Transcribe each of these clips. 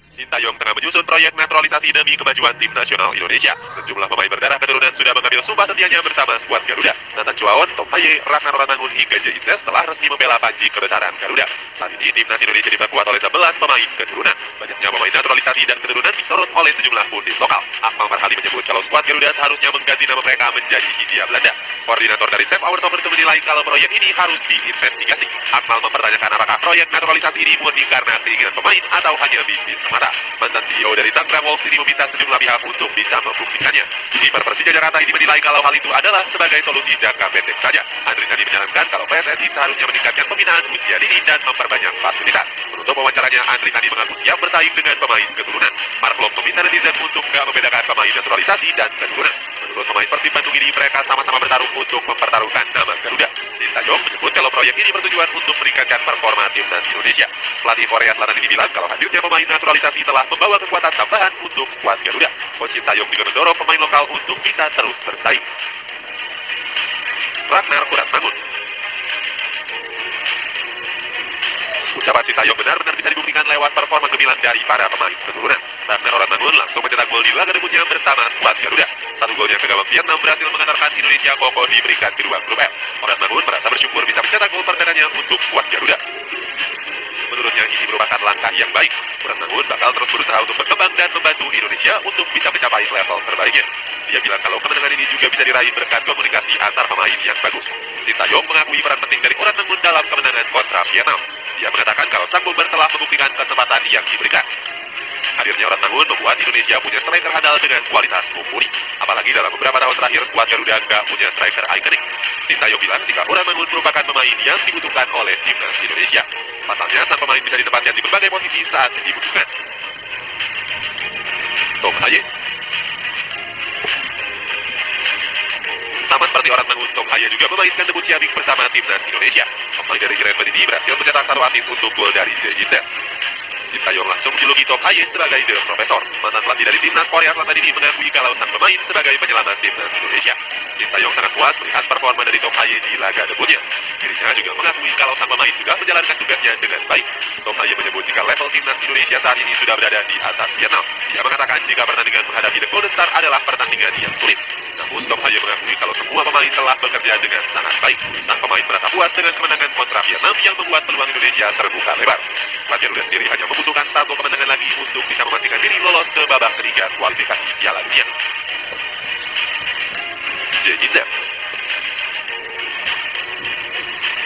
Sintayong tengah menyusun proyek naturalisasi demi kemajuan tim nasional Indonesia. Sejumlah pemain berdarah keturunan sudah mengambil sumpah setianya bersama skuad Garuda. Nathan Chuaon, Tom Haye, Ragnar Oratmangun hingga Jay Itzes telah resmi membela panji kebesaran Garuda. Saat ini timnas Indonesia diperkuat oleh 11 pemain keturunan. Banyaknya pemain naturalisasi dan keturunan disorot oleh sejumlah pundit lokal. Akmal Marhali menyebut kalau skuad Garuda seharusnya mengganti nama mereka menjadi Hindia Belanda. Koordinator dari Save Our Soccer itu menilai kalau proyek ini harus diinvestigasi. Akmal mempertanyakan apakah proyek naturalisasi ini murni karena keinginan pemain atau hanya bisnis semata. Mantan CEO dari Tangerang Wolves ini meminta sejumlah pihak untuk bisa membuktikannya. Kiper Persija Jakarta ini menilai kalau hal itu adalah sebagai solusi jangka pendek saja. Andri tadi menyarankan kalau PSSI seharusnya meningkatkan pembinaan usia dini dan memperbanyak fasilitas. Menutup wawancaranya, Andri tadi mengaku siap bersaing dengan pemain keturunan. Mark Lok meminta netizen untuk nggak membedakan pemain naturalisasi dan keturunan. Menurut pemain Persib Bandung ini, mereka sama-sama bertarung untuk mempertaruhkan nama Garuda. Sintayong menyebut kalau proyek ini bertujuan untuk meningkatkan performa timnas Indonesia. Pelatih Korea Selatan ini bilang kalau hadirnya pemain naturalisasi telah membawa kekuatan tambahan untuk skuad Garuda. Coach Sintayong juga mendorong pemain lokal untuk bisa terus bersaing. Ragnar Oratmangun. Ucapan Sintayong benar-benar bisa dibuktikan lewat performa gemilang dari para pemain keturunan. Ragnar Oratmangun langsung mencetak gol di laga debutnya bersama skuad Garuda. Satu golnya ke gawang Vietnam berhasil mengantarkan Indonesia kokoh di peringkat kedua grup F. Oratmangun merasa bersyukur bisa mencetak gol perdananya untuk skuad Garuda. Menurutnya ini merupakan langkah yang baik. Oratmangun bakal terus berusaha untuk berkembang dan membantu Indonesia untuk bisa mencapai level terbaiknya. Dia bilang kalau kemenangan ini juga bisa diraih berkat komunikasi antar pemain yang bagus. Sintayong mengakui peran penting dari Oratmangun dalam kemenangan kontra Vietnam. Dia mengatakan kalau sang bomber telah membuktikan kesempatan yang diberikan. Hadirnya Oratmangun membuat Indonesia punya striker handal dengan kualitas mumpuni. Apalagi dalam beberapa tahun terakhir skuad Garuda nggak punya striker ikonik. Sintayong bilang jika Oratmangun merupakan pemain yang dibutuhkan oleh timnas Indonesia. Pasalnya sang pemain bisa ditempatkan di berbagai posisi saat dibutuhkan. Tom Haye. Sama seperti Oratmangun, Tom Haye juga memainkan debut Ciamik bersama timnas Indonesia. Pemain dari Grand Madrid ini berhasil mencetak satu assist untuk gol dari Jay Itzes. Sintayong langsung menjuluki Tom Haye sebagai The Professor. Mantan pelatih dari timnas Korea Selatan ini mengakui kalau sang pemain sebagai penyelamat timnas Indonesia. Sintayong sangat puas melihat performa dari Tom Haye di laga debutnya. Dirinya juga mengakui kalau sang pemain sudah menjalankan tugasnya dengan baik. Tom Haye menyebut jika level timnas Indonesia saat ini sudah berada di atas Vietnam. Dia mengatakan jika pertandingan menghadapi The Golden Star adalah pertandingan yang sulit. Namun Tom Haye mengakui kalau semua pemain telah bekerja dengan sangat baik. Sang pemain merasa puas dengan kemenangan kontra Vietnam yang membuat peluang Indonesia terbuka lebar. Skuad Garuda sendiri hanya membutuhkan satu kemenangan lagi untuk bisa memastikan diri lolos ke babak ketiga kualifikasi Piala Dunia. Jay Itzes.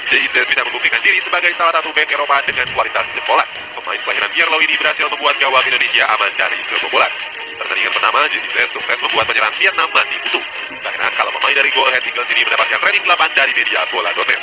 Jay Itzes bisa membuktikan diri sebagai salah satu bek Eropa dengan kualitas jempolan. Pemain kelahiran Mierlo ini berhasil membuat gawang Indonesia aman dari kebobolan. Pertandingan pertama, Jay Itzes sukses membuat penyerang Vietnam mati kutu. Tak heran kalau pemain dari Go Ahead Eagles ini mendapatkan rating 8 dari media bola.net.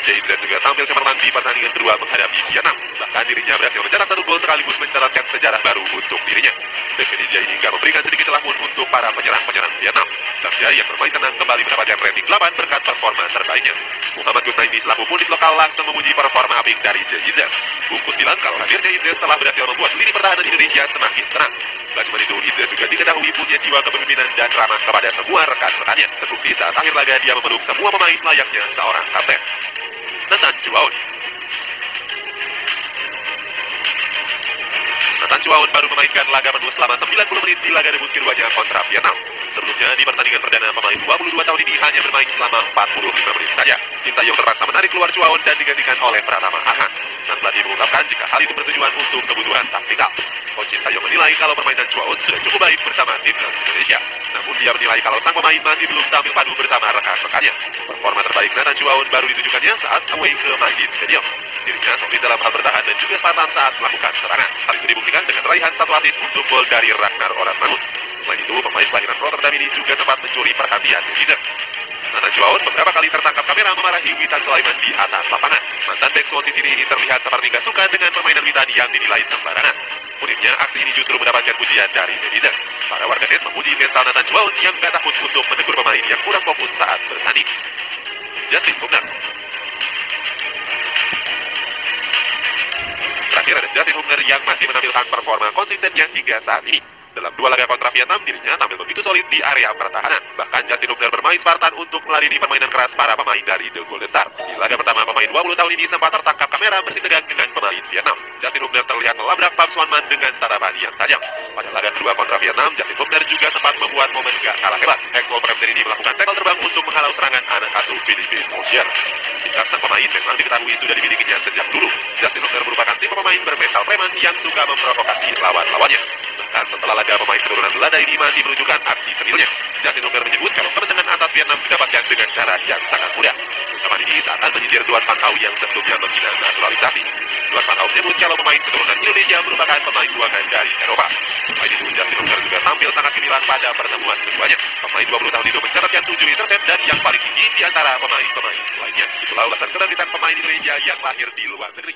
Jay Itzes juga tampil cemerlang di pertandingan kedua menghadapi Vietnam. Bahkan dirinya berhasil mencetak satu gol sekaligus mencatatkan sejarah baru untuk dirinya. Bek Indonesia ini juga memberikan sedikit lamun untuk para penyerang-penyerang Vietnam. Sang Jay yang bermain tenang kembali mendapatkan rating 8 berkat performa terbaiknya. Muhammad Kusnaini selaku pundit lokal langsung memuji performa apik dari Jay Itzes. Bungkus bilang kalau hadirnya Itzes telah berhasil membuat lini pertahanan Indonesia semakin tenang. Tak cuma itu, Itzes juga diketahui punya jiwa kepemimpinan dan ramah kepada semua rekan-rekannya. Terbukti saat akhir laga dia memeluk semua pemain layaknya seorang kapten. Nathan Chuaon. Nathan Chuaon baru memainkan laga penuh selama 90 menit di laga debut keduanya kontra Vietnam. Sebelumnya di pertandingan perdana pemain 22 tahun ini hanya bermain selama 45 menit saja. Sintayong terpaksa menarik keluar Chuaon dan digantikan oleh Pratama Arhan. Sang pelatih mengungkapkan jika hal itu bertujuan untuk kebutuhan taktikal. Coach Sintayong menilai kalau permainan Chuaon sudah cukup baik bersama timnas Indonesia. Namun dia menilai kalau sang pemain masih belum tampil padu bersama rekan-rekannya. Performa terbaik Nathan Chuaon baru ditunjukkannya saat away ke Maidin Stadium. Dirinya solid dalam hal bertahan dan juga Spartan saat melakukan serangan. Hal itu dibuktikan dengan raihan satu assist untuk gol dari Ragnar Oratmangun. Selain itu, pemain kelahiran Rotterdam ini juga sempat mencuri perhatian netizen. Nathan Chuaon beberapa kali tertangkap kamera memarahi Witan Sulaiman di atas lapangan. Mantan bek Swansea City ini terlihat seperti gak suka dengan permainan Witan yang dinilai sembarangan. Uniknya, aksi ini justru mendapatkan pujian dari netizen. Para warganet memuji mental Nathan Chuaon yang gak takut untuk menegur pemain yang kurang fokus saat bertanding. Justin Hubner. Terakhir ada Justin Hubner yang masih menampilkan performa konsistennya hingga saat ini. Dalam dua laga kontra Vietnam, dirinya tampil begitu solid di area pertahanan. Bahkan Justin Hubner bermain Spartan untuk meladeni permainan keras para pemain dari The Golden Star. Di laga pertama, pemain 20 tahun ini sempat tertangkap kamera bersitegang dengan pemain Vietnam. Justin Hubner terlihat melabrak Pham Xuan Man dengan tatapan yang tajam. Pada laga kedua kontra Vietnam, Justin Hubner juga sempat membuat momen gak kalah hebat. Ex-Wolverhampton ini melakukan tackle terbang untuk menghalau serangan anak asuh Philippe Augier. Tingkat sang pemain memang diketahui sudah dimilikinya sejak dulu. Justin Hubner merupakan tipe pemain bermental preman yang suka memprovokasi lawan-lawannya. Bahkan setelah laga, pemain keturunan Belanda ini masih menunjukkan aksi kerdilnya. Justin Hubner menyebut kalau kemenangan atas Vietnam didapatkan dengan cara yang sangat mudah. Ucapan ini saat menyindir Duan Van Hau yang sebelumnya menghina naturalisasi. Duan Van Hau menyebut kalau pemain keturunan Indonesia merupakan pemain buangan dari Eropa. Selain itu, Justin Hubner juga tampil sangat gemilang pada pertemuan keduanya. Pemain 20 tahun itu mencatatkan 7 intercept dan yang paling tinggi di antara pemain-pemain lainnya. Itulah ulasan keterlibatan pemain Indonesia yang lahir di luar negeri.